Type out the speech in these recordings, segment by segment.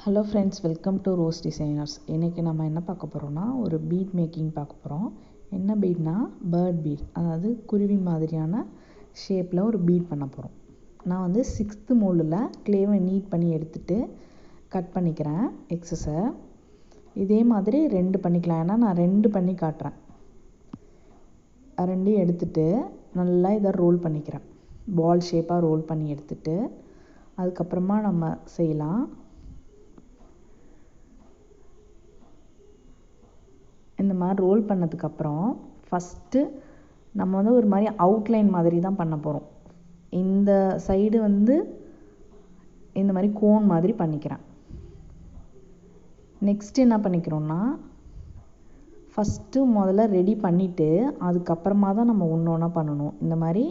Hello friends, welcome to rose designers. இன்றைக்கி நம்ம என்ன பார்க்க போகிறோம்னா, ஒரு பீட் மேக்கிங் பார்க்க போகிறோம். என்ன பீட்னா, பேர்ட் பீட், அதாவது குருவி மாதிரியான ஷேப்பில் ஒரு பீட் பண்ண போகிறோம். நான் வந்து 6th மோல்டில் க்ளேவை நீட் பண்ணி எடுத்துகிட்டு கட் பண்ணிக்கிறேன் எக்ஸஸை. இதே மாதிரி 2 பண்ணிக்கலாம், ஏன்னா நான் 2 பண்ணி காட்டுறேன். 2 எடுத்துகிட்டு நல்லா இதை ரோல் பண்ணிக்கிறேன். பால் ஷேப்பாக ரோல் பண்ணி எடுத்துகிட்டு அதுக்கப்புறமா நம்ம செய்யலாம். இந்த மாதிரி ரோல் பண்ணதுக்கப்புறம் ஃபஸ்ட்டு நம்ம வந்து ஒரு மாதிரி அவுட்லைன் மாதிரி தான் பண்ண போகிறோம். இந்த சைடு வந்து இந்த மாதிரி கோன் மாதிரி பண்ணிக்கிறேன். நெக்ஸ்ட்டு என்ன பண்ணிக்கிறோன்னா, ஃபஸ்ட்டு முதல்ல ரெடி பண்ணிவிட்டு அதுக்கப்புறமா தான் நம்ம ஒன்று ஒன்றா பண்ணணும். இந்த மாதிரி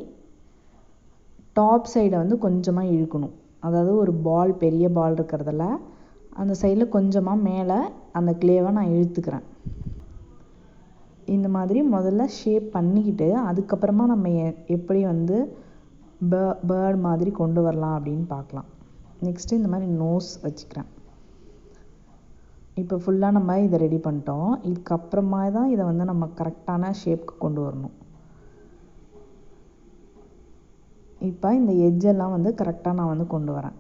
டாப் சைடை வந்து கொஞ்சமாக இழுக்கணும். அதாவது ஒரு பால், பெரிய பால் இருக்கிறதுல அந்த சைடில் கொஞ்சமாக மேலே அந்த க்ளேவை நான் இழுத்துக்கிறேன். இந்த மாதிரி முதல்ல ஷேப் பண்ணிக்கிட்டு அதுக்கப்புறமா நம்ம எப்படி வந்து பேர்ட் மாதிரி கொண்டு வரலாம் அப்படின்னு பார்க்கலாம். நெக்ஸ்ட்டு இந்த மாதிரி நோஸ் வச்சுக்கிறேன். இப்போ ஃபுல்லாக நம்ம இதை ரெடி பண்ணிட்டோம். இதுக்கப்புறமா தான் இதை வந்து நம்ம கரெக்டான ஷேப்க்கு கொண்டு வரணும். இப்போ இந்த எட்ஜெல்லாம் வந்து கரெக்டாக நான் வந்து கொண்டு வரேன்.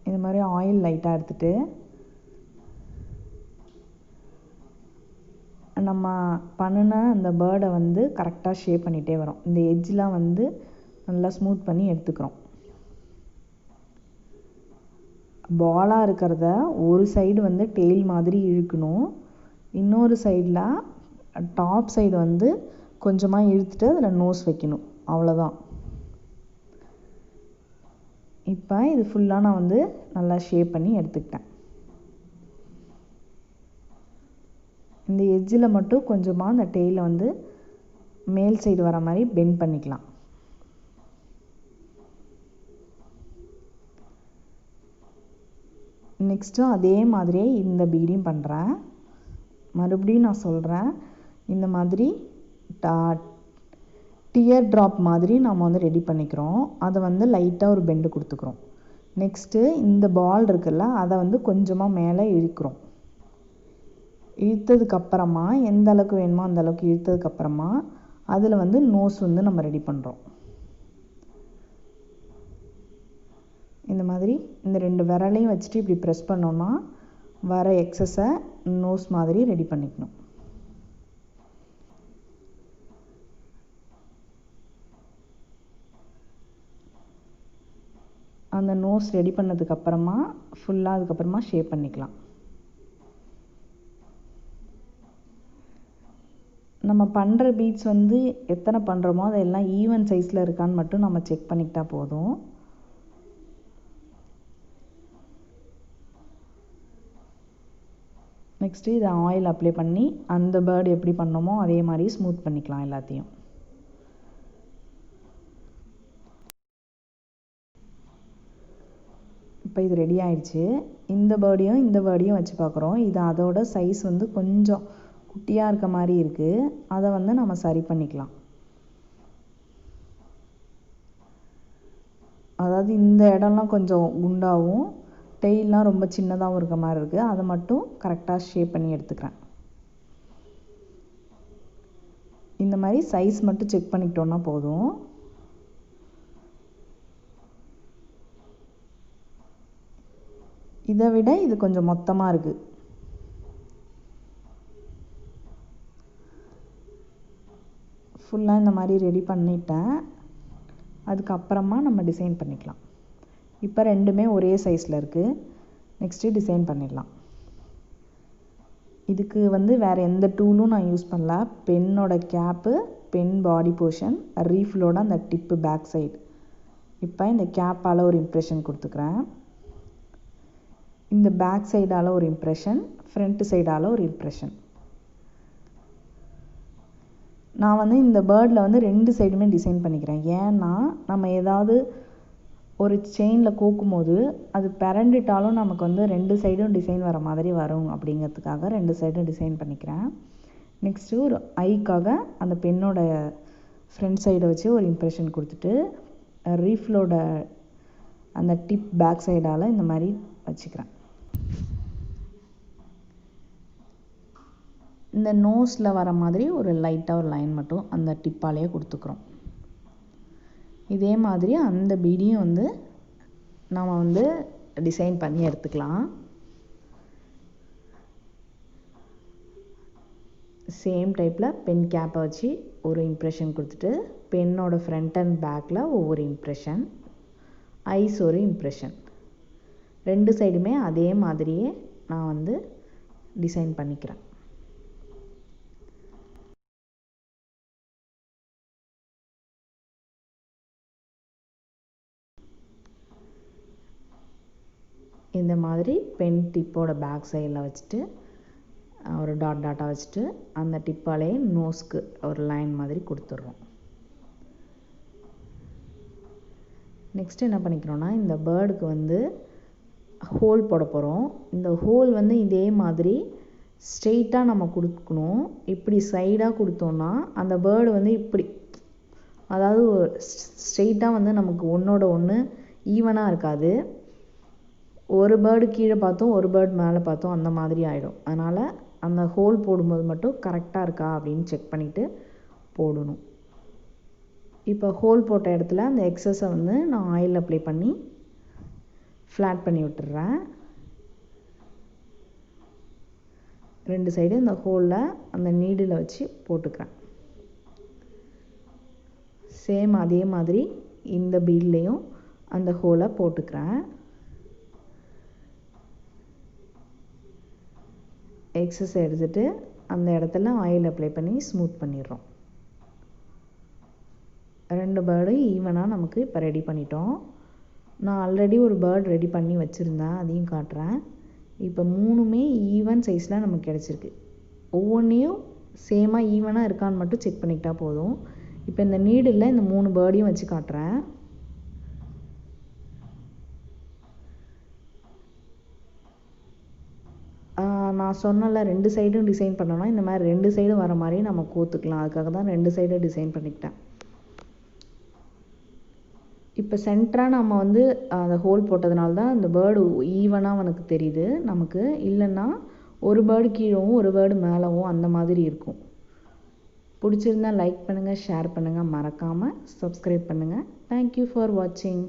இது மாதிரி ஆயில் லைட்டாக எடுத்துகிட்டு நம்ம பண்ணின அந்த பேர்டை வந்து கரெக்டாக ஷேப் பண்ணிகிட்டே வரோம். இந்த எட்ஜெலாம் வந்து நல்லா ஸ்மூத் பண்ணி எடுத்துக்கிறோம். பாலாக இருக்கிறத ஒரு சைடு வந்து டெயில் மாதிரி இழுக்கணும், இன்னொரு சைடில் டாப் சைடு வந்து கொஞ்சமாக இழுத்துட்டு அதில் நோஸ் வைக்கணும். அவ்வளோதான். இப்போ இது ஃபுல்லாக நான் வந்து நல்லா ஷேப் பண்ணி எடுத்துக்கிட்டேன். இந்த எட்ஜில் மட்டும் கொஞ்சமாக அந்த டெயிலை வந்து மேல் சைடு வர மாதிரி பெண்ட் பண்ணிக்கலாம். நெக்ஸ்ட்டும் அதே மாதிரியே இந்த பீடையும் பண்ணுறேன். மறுபடியும் நான் சொல்கிறேன், இந்த மாதிரி டியர் ட்ராப் மாதிரி நம்ம வந்து ரெடி பண்ணிக்கிறோம். அதை வந்து லைட்டாக ஒரு பெண்டு கொடுத்துக்கிறோம். நெக்ஸ்ட்டு இந்த பால் இருக்குல்ல, அதை வந்து கொஞ்சமாக மேலே இழுக்கிறோம். இழுத்ததுக்கப்புறமா எந்த அளவுக்கு வேணுமோ அந்த அளவுக்கு இழுத்ததுக்கப்புறமா அதில் வந்து நோஸ் வந்து நம்ம ரெடி பண்ணுறோம். இந்த மாதிரி இந்த 2 விரலையும் வச்சுட்டு இப்படி ப்ரெஸ் பண்ணோன்னா வர எக்ஸஸை நோஸ் மாதிரி ரெடி பண்ணிக்கணும். அந்த நோஸ் ரெடி பண்ணதுக்கப்புறமா ஃபுல்லாக அதுக்கப்புறமா ஷேப் பண்ணிக்கலாம். நம்ம பண்ணுற பீட்ஸ் வந்து எத்தனை பண்ணுறோமோ அதெல்லாம் ஈவன் சைஸில் இருக்கான்னு மட்டும் நம்ம செக் பண்ணிக்கிட்டா போதும். நெக்ஸ்ட்டு இதை ஆயில் அப்ளை பண்ணி அந்த பேர்டு எப்படி பண்ணோமோ அதே மாதிரி ஸ்மூத் பண்ணிக்கலாம் எல்லாத்தையும். இப்போ இது ரெடி ஆயிடுச்சு. இந்த பேர்டையும் வச்சு பார்க்குறோம். இது அதோட சைஸ் வந்து கொஞ்சம் குட்டியாக இருக்க மாதிரி இருக்குது. அதை வந்து நம்ம சரி பண்ணிக்கலாம். அதாவது இந்த இடம்லாம் கொஞ்சம் குண்டாகவும் டெயிலாம் ரொம்ப சின்னதாகவும் இருக்க மாதிரி இருக்குது. அதை மட்டும் கரெக்டாக ஷேப் பண்ணி எடுத்துக்கிறேன். இந்த மாதிரி சைஸ் மட்டும் செக் பண்ணிக்கிட்டோன்னா போதும். இதை விட இது கொஞ்சம் மொத்தமாக இருக்குது. ஃபுல்லாக இந்த மாதிரி ரெடி பண்ணிட்டேன். அதுக்கப்புறமா நம்ம டிசைன் பண்ணிக்கலாம். இப்போ 2மே ஒரே சைஸில் இருக்குது. நெக்ஸ்ட்டு டிசைன் பண்ணிடலாம். இதுக்கு வந்து வேறு எந்த டூலும் நான் யூஸ் பண்ணல. பென்னோட கேப்பு, பென் பாடி போர்ஷன், ரீஃபிலோட அந்த டிப்பு பேக் சைடு. இப்போ இந்த கேப்பால் ஒரு இம்ப்ரெஷன் கொடுத்துக்கிறேன். இந்த பேக் சைடால் ஒரு இம்ப்ரெஷன், ஃப்ரண்ட் சைடால் ஒரு இம்ப்ரெஷன். நான் வந்து இந்த பேர்டில் வந்து 2 சைடுமே டிசைன் பண்ணிக்கிறேன். ஏன்னா நம்ம ஏதாவது ஒரு செயினில் கோக்கும்போது அது பிறண்டுட்டாலும் நமக்கு வந்து 2 சைடும் டிசைன் வர மாதிரி வரும் அப்படிங்கிறதுக்காக 2 சைடும் டிசைன் பண்ணிக்கிறேன். நெக்ஸ்ட்டு ஒரு ஐக்காக அந்த பென்னோட ஃப்ரண்ட் சைடை வச்சு ஒரு இம்ப்ரெஷன் கொடுத்துட்டு ரீஃபிலோட அந்த டிப் பேக் சைடால் இந்த மாதிரி வச்சுக்கிறேன். இந்த நோஸில் வர மாதிரி ஒரு லைட்டாக ஒரு லைன் மட்டும் அந்த டிப்பாலேயே கொடுத்துக்கிறோம். இதே மாதிரி அந்த பீடியும் வந்து நாம் வந்து டிசைன் பண்ணி எடுத்துக்கலாம். சேம் டைப்பில் பென் கேப்பை வச்சு ஒரு இம்ப்ரெஷன் கொடுத்துட்டு பென்னோட ஃப்ரண்ட் அண்ட் பேக்கில் ஒவ்வொரு இம்ப்ரெஷன், ஐஸ் ஒரு இம்ப்ரெஷன், 2 சைடுமே அதே மாதிரியே நான் வந்து டிசைன் பண்ணிக்கிறேன். இந்த மாதிரி பென் டிப்போட பேக் சைடில் வச்சுட்டு ஒரு டாட்டாக வச்சுட்டு அந்த டிப்பாலே நோஸ்க்கு ஒரு லைன் மாதிரி கொடுத்துட்றோம். நெக்ஸ்ட் என்ன பண்ணிக்கிறோன்னா இந்த பேர்டுக்கு வந்து ஹோல் போட போகிறோம். இந்த ஹோல் வந்து இதே மாதிரி ஸ்ட்ரெயிட்டாக நம்ம கொடுக்கணும். இப்படி சைடாக கொடுத்தோன்னா அந்த பேர்டு வந்து இப்படி, அதாவது ஸ்ட்ரெயிட்டாக வந்து நமக்கு ஒன்றோட ஒன்று ஈவனாக இருக்காது. ஒரு பேர்டு கீழே பார்த்தோம், ஒரு பேர்டு மேலே பார்த்தோம், அந்த மாதிரி ஆகிடும். அதனால் அந்த ஹோல் போடும்போது மட்டும் கரெக்டாக இருக்கா அப்படின்னு செக் பண்ணிவிட்டு போடணும். இப்போ ஹோல் போட்ட இடத்துல அந்த எக்ஸஸை வந்து நான் ஆயில் அப்ளை பண்ணி ஃப்ளாட் பண்ணி விட்டுறேன். 2 சைடு இந்த ஹோலில் அந்த நீடில் வச்சு போட்டுக்கிறேன். சேம் அதே மாதிரி இந்த பீட்லேயும் அந்த ஹோலை போட்டுக்கிறேன். எக்ஸஸ் எடுத்துகிட்டு அந்த இடத்துல ஆயில் அப்ளை பண்ணி ஸ்மூத் பண்ணிடுறோம். 2 பேர்டும் ஈவனாக நமக்கு இப்போ ரெடி பண்ணிட்டோம். நான் ஆல்ரெடி ஒரு பேர்ட் ரெடி பண்ணி வச்சுருந்தேன், அதையும் காட்டுறேன். இப்போ 3மே ஈவன் சைஸில் நமக்கு கிடச்சிருக்கு. ஒவ்வொன்றையும் சேமாக ஈவனாக இருக்கான்னு மட்டும் செக் பண்ணிக்கிட்டா போதும். இப்போ இந்த நீடில் இந்த 3 பேர்டையும் வச்சு காட்டுறேன். நான் சொன்னல 2 சைடும் டிசைன் பண்ணோன்னா இந்த மாதிரி 2 சைடும் வர மாதிரி நம்ம கோத்துக்கலாம். அதுக்காக தான் 2 சைடும் டிசைன் பண்ணிக்கிட்டேன். இப்போ சென்டராக நம்ம வந்து அந்த ஹோல் போட்டதுனால தான் அந்த பேர்டு ஈவனாக அவனுக்கு தெரியுது நமக்கு. இல்லைன்னா ஒரு பேர்டு கீழவும் ஒரு பேர்டு மேலவும் அந்த மாதிரி இருக்கும். பிடிச்சிருந்தா லைக் பண்ணுங்கள், ஷேர் பண்ணுங்கள், மறக்காமல் சப்ஸ்கிரைப் பண்ணுங்கள். தேங்க்யூ ஃபார் வாட்சிங்.